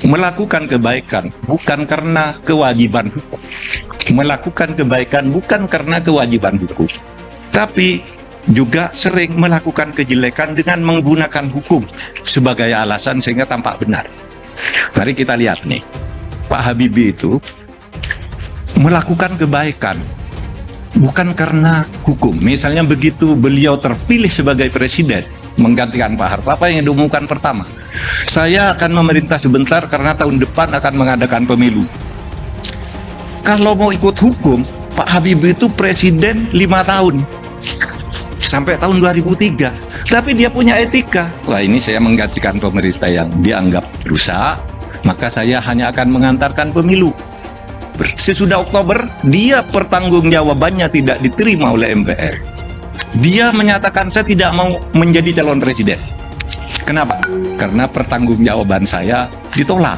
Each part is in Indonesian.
Melakukan kebaikan bukan karena kewajiban hukum. Melakukan kebaikan bukan karena kewajiban hukum. Tapi juga sering melakukan kejelekan dengan menggunakan hukum sebagai alasan sehingga tampak benar. Mari kita lihat nih, Pak Habibie itu melakukan kebaikan bukan karena hukum. Misalnya begitu beliau terpilih sebagai presiden menggantikan Pak Harto, apa yang diumumkan pertama? Saya akan memerintah sebentar karena tahun depan akan mengadakan pemilu. Kalau mau ikut hukum, Pak Habibie itu presiden 5 tahun sampai tahun 2003. Tapi dia punya etika. Wah, ini saya menggantikan pemerintah yang dianggap rusak, maka saya hanya akan mengantarkan pemilu. Sesudah Oktober, dia pertanggungjawabannya tidak diterima oleh MPR. Dia menyatakan saya tidak mau menjadi calon presiden. Kenapa? Karena pertanggungjawaban saya ditolak.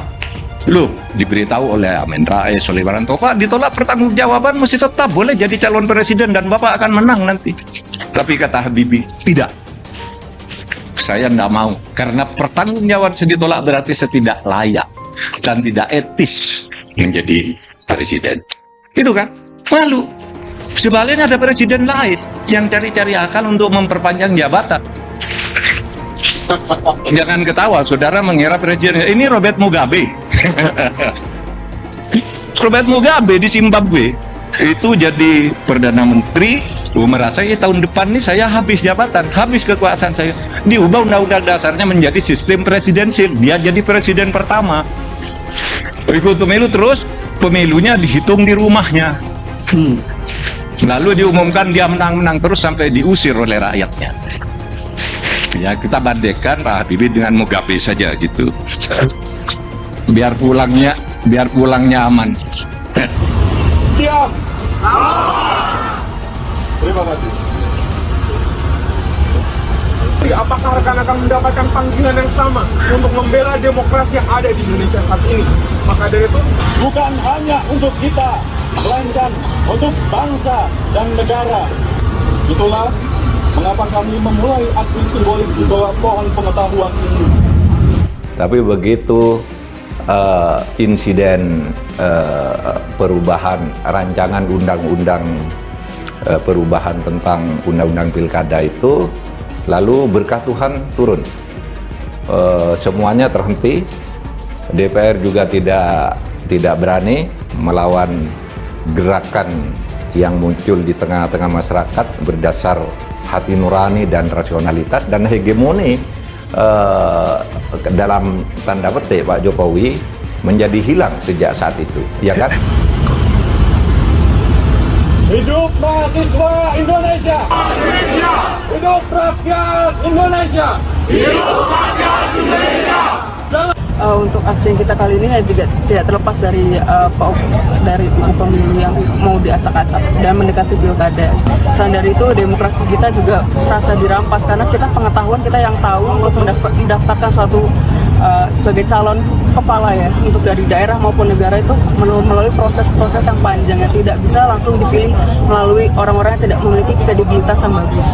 Loh, diberitahu oleh Amin Rais, oleh Wiranto, Pak, ditolak pertanggungjawaban masih tetap boleh jadi calon presiden dan Bapak akan menang nanti. Tapi kata Habibie, tidak. Saya tidak mau. Karena pertanggungjawaban saya ditolak berarti saya tidak layak dan tidak etis menjadi presiden. Itu kan? Lalu sebaliknya ada presiden lain yang cari-cari akal untuk memperpanjang jabatan. Jangan ketawa, saudara mengira presiden ini Robert Mugabe. Robert Mugabe di Zimbabwe itu jadi perdana menteri, merasa ya tahun depan nih saya habis jabatan, habis kekuasaan saya. Diubah undang-undang dasarnya menjadi sistem presidensil. Dia jadi presiden pertama. Ikut pemilu terus, pemilunya dihitung di rumahnya. Lalu diumumkan dia menang-menang terus sampai diusir oleh rakyatnya. Ya, kita bandingkan Pak Habibie dengan Mugabe saja gitu. Biar pulangnya aman. Siap. Terima kasih. Apakah rekan akan mendapatkan panggilan yang sama untuk membela demokrasi yang ada di Indonesia saat ini? Maka dari itu, bukan hanya untuk kita, melainkan untuk bangsa dan negara. Itulah mengapa kami memulai aksi simbolik di bawah pohon pengetahuan ini. Tapi begitu insiden perubahan rancangan undang-undang perubahan tentang undang-undang pilkada itu, lalu berkah Tuhan turun. Semuanya terhenti. DPR juga tidak berani melawan gerakan yang muncul di tengah-tengah masyarakat berdasar hati nurani dan rasionalitas, dan hegemoni dalam tanda petik Pak Jokowi menjadi hilang sejak saat itu, ya kan? Hidup mahasiswa Indonesia! Hidup rakyat Indonesia! Hidup rakyat Indonesia! Untuk aksi yang kita kali ini juga tidak terlepas dari pemilu yang mau diacak-acak dan mendekati pilkada. Selain dari itu, demokrasi kita juga serasa dirampas karena kita pengetahuan kita yang tahu untuk mendaftarkan suatu sebagai calon kepala ya untuk dari daerah maupun negara itu melalui proses-proses yang panjang, yang tidak bisa langsung dipilih melalui orang-orang yang tidak memiliki kredibilitas yang bagus.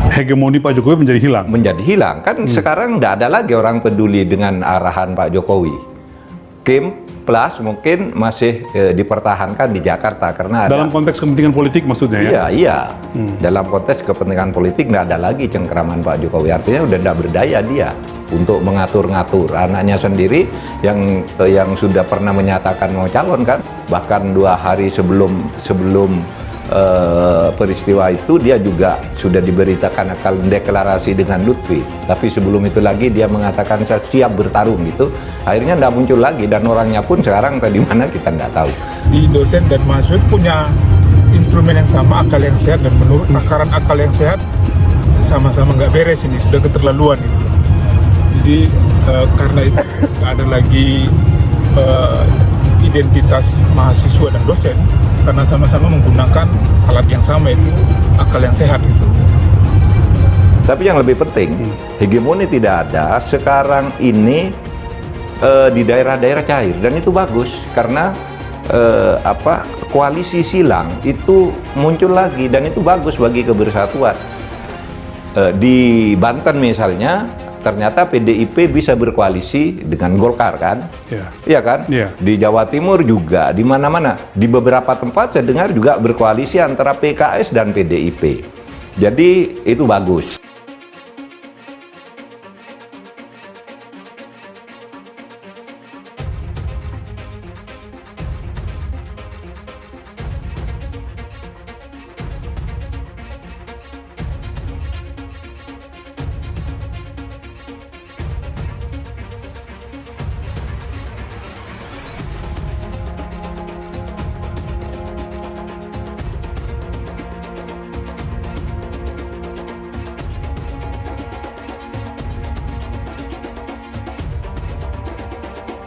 Hegemoni Pak Jokowi menjadi hilang. Menjadi hilang kan. Sekarang tidak ada lagi orang peduli dengan arahan Pak Jokowi. Kim Plus mungkin masih dipertahankan di Jakarta karena dalam konteks kepentingan politik maksudnya ya? Iya. Dalam konteks kepentingan politik tidak ada lagi cengkeraman Pak Jokowi. Artinya udah tidak berdaya dia untuk mengatur-ngatur anaknya sendiri yang sudah pernah menyatakan mau calon kan. Bahkan 2 hari sebelum peristiwa itu dia juga sudah diberitakan akan deklarasi dengan Lutfi, tapi sebelum itu lagi dia mengatakan saya siap bertarung gitu. Akhirnya tidak muncul lagi dan orangnya pun sekarang di mana kita tidak tahu. di dosen dan mahasiswa punya instrumen yang sama, akal yang sehat, dan menurut takaran akal yang sehat sama-sama nggak beres ini, sudah keterlaluan itu. Jadi karena itu nggak ada lagi identitas mahasiswa dan dosen karena sama-sama menggunakan alat yang sama, itu akal yang sehat itu. Tapi yang lebih penting, hegemoni tidak ada sekarang ini di daerah-daerah cair, dan itu bagus karena koalisi silang itu muncul lagi dan itu bagus bagi kebersatuan. Di Banten misalnya ternyata PDIP bisa berkoalisi dengan Golkar kan? Iya. Iya kan? Iya. Di Jawa Timur juga, di mana-mana. Di beberapa tempat saya dengar juga berkoalisi antara PKS dan PDIP. Jadi itu bagus.